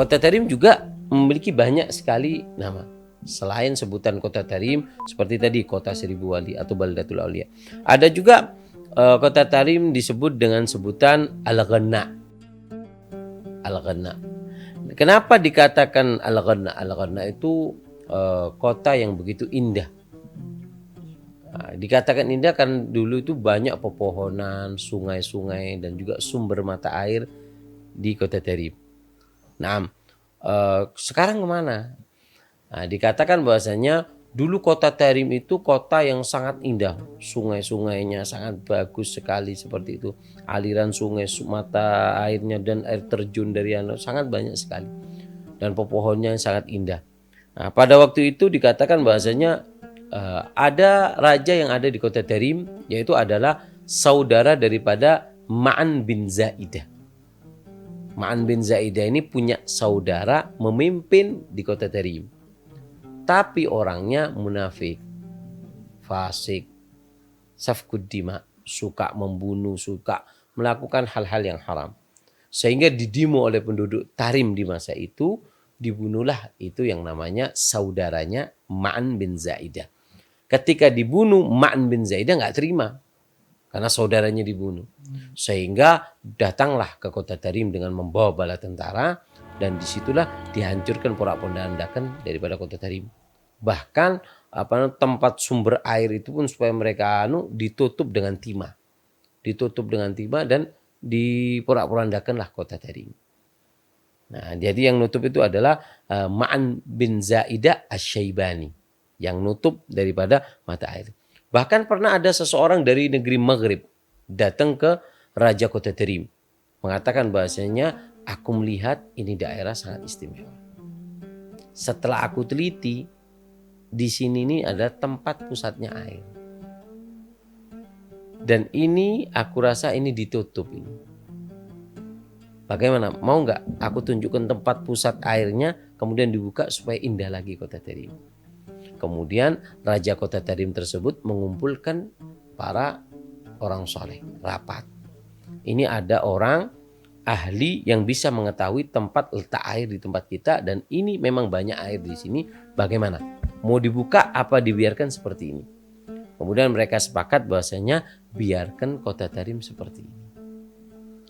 Kota Tarim juga memiliki banyak sekali nama. Selain sebutan Kota Tarim seperti tadi Kota Seribu Wali atau Baldatul Aulia. Ada juga Kota Tarim disebut dengan sebutan Al-Ghanna. Al-Ghanna. Kenapa dikatakan Al-Ghanna? Al-Ghanna itu kota yang begitu indah. Nah, dikatakan indah kan dulu itu banyak pepohonan, sungai-sungai dan juga sumber mata air di Kota Tarim. Nah, sekarang kemana? Nah, dikatakan bahwasanya dulu Kota Tarim itu kota yang sangat indah, sungai-sungainya sangat bagus sekali seperti itu, aliran sungai, mata airnya dan air terjun dari sangat banyak sekali, dan pepohonnya sangat indah. Nah, pada waktu itu dikatakan bahwasanya ada raja yang ada di Kota Tarim, yaitu adalah saudara daripada Ma'an bin Zaidah. Ma'an bin Zaidah ini punya saudara memimpin di Kota Tarim, tapi orangnya munafik, fasik, safkud dima, suka membunuh, suka melakukan hal-hal yang haram, sehingga didemo oleh penduduk Tarim di masa itu. Dibunuhlah itu yang namanya saudaranya Ma'an bin Zaidah. Ketika dibunuh, Ma'an bin Zaidah nggak terima karena saudaranya dibunuh, sehingga datanglah ke Kota Tarim dengan membawa bala tentara, dan disitulah dihancurkan porak-pondakan daripada Kota Tarim. Bahkan tempat sumber air itu pun supaya mereka ditutup dengan timah, dan diporak-porandakanlah Kota Tarim. Nah, jadi yang nutup itu adalah Ma'an bin Zaidah Asy-Syaibani, yang nutup daripada mata air. Bahkan pernah ada seseorang dari negeri Maghrib datang ke Raja Kota Tarim, mengatakan bahasanya, aku melihat ini daerah sangat istimewa. Setelah aku teliti, di sini ini ada tempat pusatnya air. Dan ini aku rasa ini ditutup ini. Bagaimana? Mau nggak aku tunjukkan tempat pusat airnya, kemudian dibuka supaya indah lagi Kota Tarim. Kemudian Raja Kota Tarim tersebut mengumpulkan para orang soleh, rapat. Ini ada orang ahli yang bisa mengetahui tempat letak air di tempat kita, dan ini memang banyak air di sini. Bagaimana? Mau dibuka apa dibiarkan seperti ini? Kemudian mereka sepakat bahwasanya biarkan Kota Tarim seperti ini.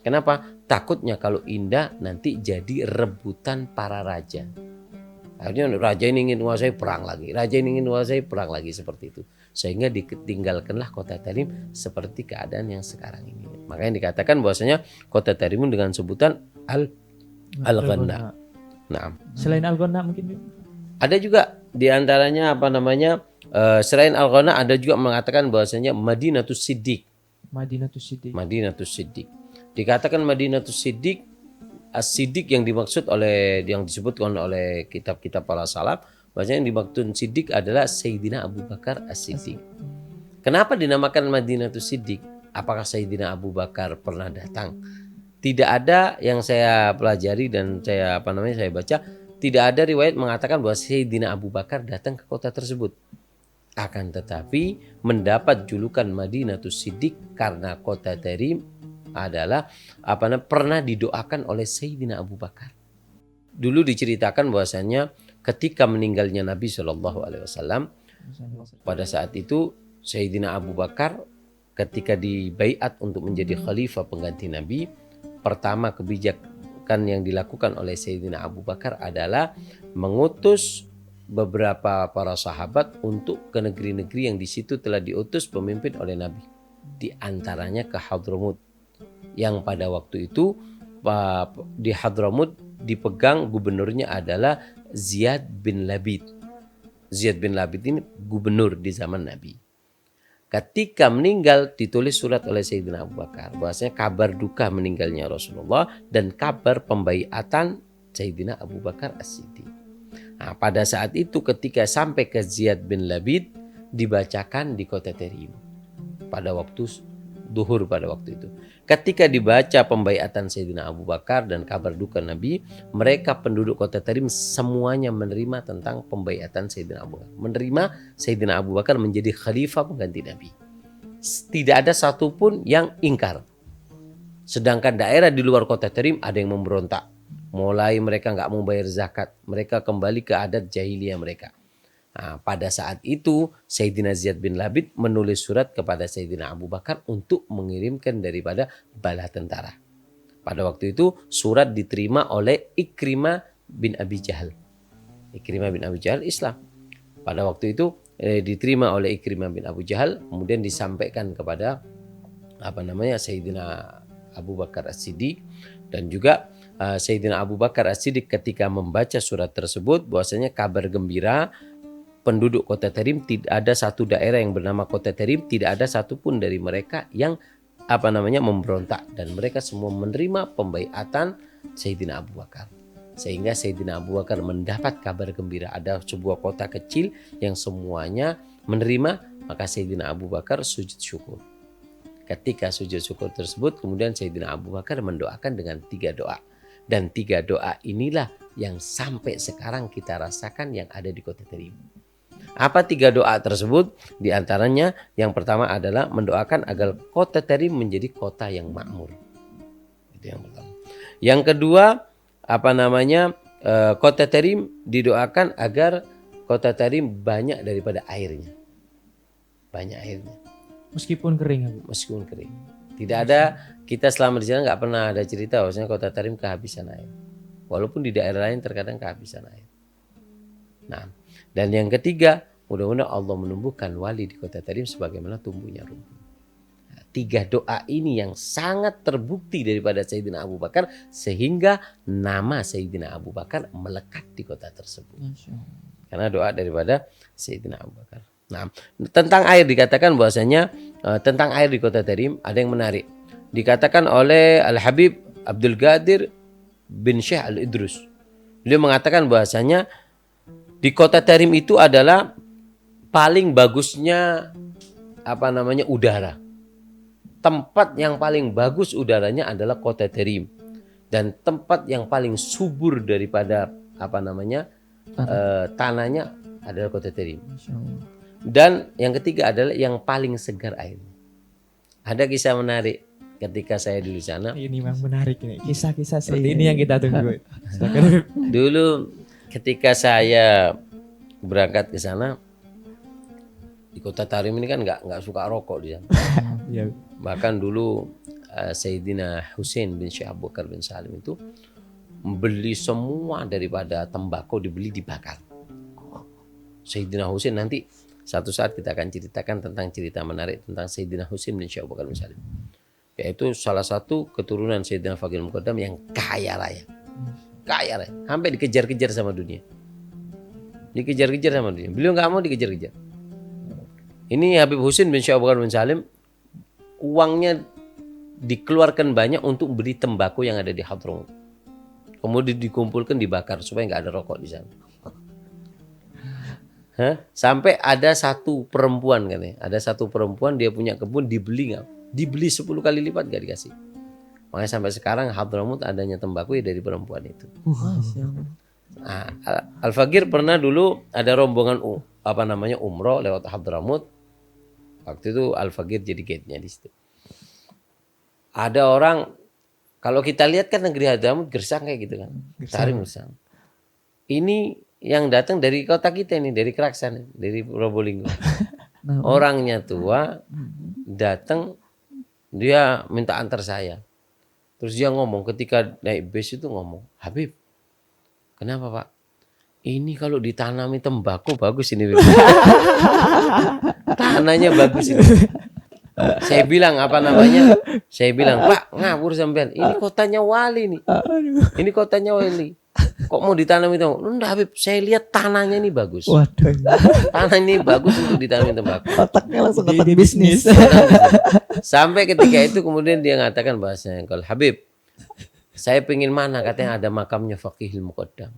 Kenapa? Takutnya kalau indah nanti jadi rebutan para raja. Akhirnya raja ini ingin menguasai, perang lagi. Raja ini ingin menguasai, perang lagi, seperti itu. Sehingga ditinggalkanlah Kota Tarim seperti keadaan yang sekarang ini. Makanya dikatakan bahwasanya Kota Tarim dengan sebutan Al-Ghanna. Nah, selain Al-Ghanna mungkin ada juga diantaranya selain Al-Ghanna ada juga mengatakan bahwasanya Madinatus Siddiq. Madinatus Siddiq. Dikatakan Madinatus Siddiq, As-Siddiq yang disebutkan oleh kitab-kitab para salaf, bahwasanya yang dimaksud Siddiq adalah Sayyidina Abu Bakar As-Siddiq. Kenapa dinamakan Madinatus Siddiq? Apakah Sayyidina Abu Bakar pernah datang? Tidak ada yang saya pelajari dan saya baca, tidak ada riwayat mengatakan bahwa Sayyidina Abu Bakar datang ke kota tersebut. Akan tetapi mendapat julukan Madinatus Siddiq karena Kota Tarim adalah pernah didoakan oleh Sayyidina Abu Bakar. Dulu diceritakan bahwasanya ketika meninggalnya Nabi SAW, pada saat itu Sayyidina Abu Bakar ketika dibaiat untuk menjadi khalifah pengganti Nabi, pertama kebijakan yang dilakukan oleh Sayyidina Abu Bakar adalah mengutus beberapa para sahabat untuk ke negeri-negeri yang di situ telah diutus pemimpin oleh Nabi. Di antaranya ke Hadramut, yang pada waktu itu di Hadramut dipegang gubernurnya adalah Ziyad bin Labid. Ziyad bin Labid ini gubernur di zaman Nabi. Ketika meninggal ditulis surat oleh Sayyidina Abu Bakar bahwasanya kabar duka meninggalnya Rasulullah dan kabar pembaiatan Sayyidina Abu Bakar As-Siddiq. Nah, pada saat itu ketika sampai ke Ziyad bin Labid dibacakan di Kota Tarim pada waktu duhur pada waktu itu. Ketika dibaca pembaiatan Sayyidina Abu Bakar dan kabar duka Nabi, mereka penduduk Kota Tarim semuanya menerima tentang pembaiatan Sayyidina Abu Bakar. Menerima Sayyidina Abu Bakar menjadi khalifah pengganti Nabi. Tidak ada satupun yang ingkar. Sedangkan daerah di luar Kota Tarim ada yang memberontak. mulai mereka nggak mau bayar zakat, mereka kembali ke adat jahiliyah mereka. Nah, pada saat itu Sayyidina Ziyad bin Labid menulis surat kepada Sayyidina Abu Bakar untuk mengirimkan daripada bala tentara. Pada waktu itu surat diterima oleh Ikrimah bin Abi Jahal. Ikrimah bin Abi Jahal Islam. Pada waktu itu diterima oleh Ikrimah bin Abu Jahal, kemudian disampaikan kepada Sayyidina Abu Bakar As-Siddiq, dan juga Sayyidina Abu Bakar As-Siddiq ketika membaca surat tersebut bahwasanya kabar gembira penduduk kota Tarim, tidak ada satu daerah yang bernama kota Tarim, tidak ada satupun dari mereka yang memberontak, dan mereka semua menerima pembaiatan Sayyidina Abu Bakar. Sehingga Sayyidina Abu Bakar mendapat kabar gembira ada sebuah kota kecil yang semuanya menerima, maka Sayyidina Abu Bakar sujud syukur. Ketika sujud syukur tersebut, kemudian Sayyidina Abu Bakar mendoakan dengan 3 doa. Dan 3 doa inilah yang sampai sekarang kita rasakan yang ada di kota Tarim. Apa 3 doa tersebut? Di antaranya yang pertama adalah mendoakan agar kota Tarim menjadi kota yang makmur. Itu yang pertama. Yang kedua, kota Tarim didoakan agar kota Tarim banyak daripada airnya. Banyak airnya. Meskipun kering. Meskipun kering. Tidak ada, kita selama di sana nggak pernah ada cerita bahwasanya kota Tarim kehabisan air. Walaupun di daerah lain terkadang kehabisan air. Nah, dan yang ketiga, mudah-mudahan Allah menumbuhkan wali di kota Tarim sebagaimana tumbuhnya rumput. Nah, 3 doa ini yang sangat terbukti daripada Sayyidina Abu Bakar sehingga nama Sayyidina Abu Bakar melekat di kota tersebut. Karena doa daripada Sayyidina Abu Bakar. Nah, tentang air dikatakan bahwasanya tentang air di kota Tarim ada yang menarik. Dikatakan oleh Al-Habib Abdul Qadir bin Syekh Al-Idrus. Beliau mengatakan bahwasanya di kota Tarim itu adalah paling bagusnya udara. Tempat yang paling bagus udaranya adalah kota Tarim. Dan tempat yang paling subur daripada tanahnya adalah kota Tarim. Dan yang ketiga adalah yang paling segar airnya. Ada kisah menarik ketika saya di sana. Ini memang menarik ini. Kisah-kisah seperti ini yang kita tunggu. Dulu ketika saya berangkat ke sana, di kota Tarim ini kan nggak suka rokok di sana. Bahkan dulu Sayyidina Husain bin Syekh Abu Bakar bin Salim itu beli semua daripada tembakau, dibeli dibakar. Sayyidina Husain, nanti satu saat kita akan ceritakan tentang cerita menarik tentang Sayyidina Husain bin Syekh Abu Bakar bin Salim. Yaitu salah satu keturunan Sayyidina Faqih Muqaddam yang kaya raya. Kaya raya, sampai dikejar-kejar sama dunia. Dikejar-kejar sama dunia. Beliau nggak mau dikejar-kejar. Ini Habib Husain bin Syekh Abu Bakar bin Salim, uangnya dikeluarkan banyak untuk beli tembakau yang ada di Hadramut. Kemudian dikumpulkan, dibakar supaya nggak ada rokok di sana. Sampai ada satu perempuan dia punya kebun, dibeli 10 kali lipat nggak dikasih. Makanya sampai sekarang Hadramut adanya tembakau dari perempuan itu. Nah, Al-Faqir pernah dulu ada rombongan umroh lewat Hadramut. Waktu itu Al-Faqir jadi guide-nya di situ. Ada orang, kalau kita lihat kan negeri Hadramut gersang kayak gitu kan. Tarim gersang. Ini yang datang dari kota kita ini, dari Keraksan, dari Probolinggo. Orangnya tua, datang, dia minta antar saya. Terus dia ngomong, ketika naik bis itu ngomong, Habib, kenapa Pak? Ini kalau ditanami tembakau bagus ini. Tanahnya bagus ini. Saya bilang Saya bilang, Pak, ngawur sampean. Ini kotanya wali nih. Ini kotanya wali. Kok mau ditanam itu? Enggak Habib, saya lihat tanahnya ini bagus. Waduh. Tanah ini bagus untuk ditanam tembakau. Otaknya langsung otak bisnis. Sampai ketika itu kemudian dia mengatakan bahasanya, kalau Habib, saya pengen mana? Katanya ada makamnya Faqihul Muqaddam.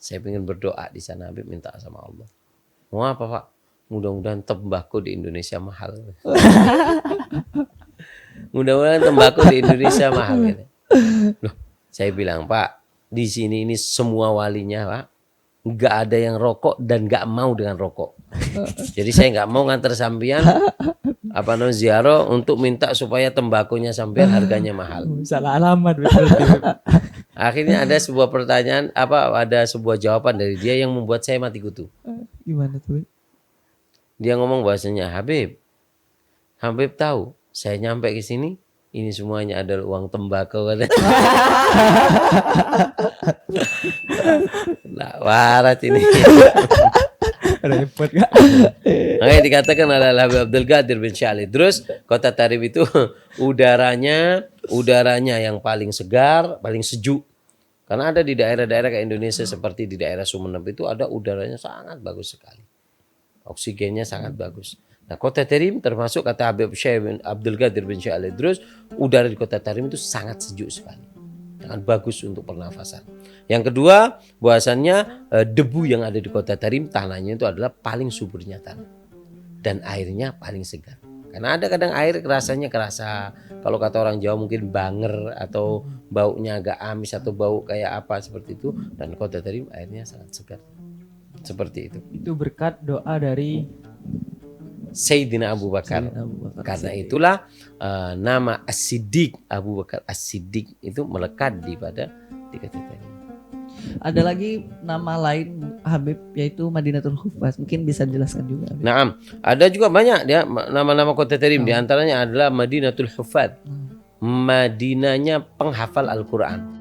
Saya pengen berdoa di sana. Habib minta sama Allah. Mau apa Pak? Mudah-mudahan tembakau di Indonesia mahal. Mudah-mudahan tembakau di Indonesia mahal. Gitu. Loh, saya bilang, Pak, di sini ini semua walinya Pak, nggak ada yang rokok dan nggak mau dengan rokok. Jadi saya nggak mau nganter sampean ziarah untuk minta supaya tembakunya sampean harganya mahal. Salah alamat betul. Akhirnya ada sebuah pertanyaan, ada sebuah jawaban dari dia yang membuat saya mati kutu. Gimana tuh? Dia ngomong bahasanya, Habib tahu saya nyampe ke sini, ini semuanya adalah uang tembakau. Nah, warat ini. Repot gak? Makanya dikatakan adalah Habib Abdul Qadir bin Syalih. Terus kota Tarim itu udaranya yang paling segar, paling sejuk. Karena ada di daerah-daerah kayak Indonesia seperti di daerah Sumeneb itu ada udaranya sangat bagus sekali. Oksigennya sangat bagus. Nah, kota Tarim termasuk kata Habib Syekh bin Abdul Qadir bin Syekh Al-Idrus, udara di kota Tarim itu sangat sejuk sekali. Sangat bagus untuk pernafasan. Yang kedua, bahwasannya debu yang ada di kota Tarim, tanahnya itu adalah paling suburnya tanah. Dan airnya paling segar. Karena ada kadang air rasanya kerasa, kalau kata orang Jawa mungkin banger atau baunya agak amis atau bau kayak apa seperti itu. Dan kota Tarim airnya sangat segar. Seperti itu. Itu berkat doa dari Sayyidina Abu Bakar. Sayyidina Abu Bakar. Karena itulah nama As-Siddiq, Abu Bakar As-Siddiq itu melekat di kota Tarim. Ada lagi nama lain Habib yaitu Madinatul Huffaz. Mungkin bisa dijelaskan juga, Habib. Naam, ada juga banyak dia nama-nama kota Tarim. Di antaranya adalah Madinatul Huffaz. Madinahnya penghafal Al-Quran.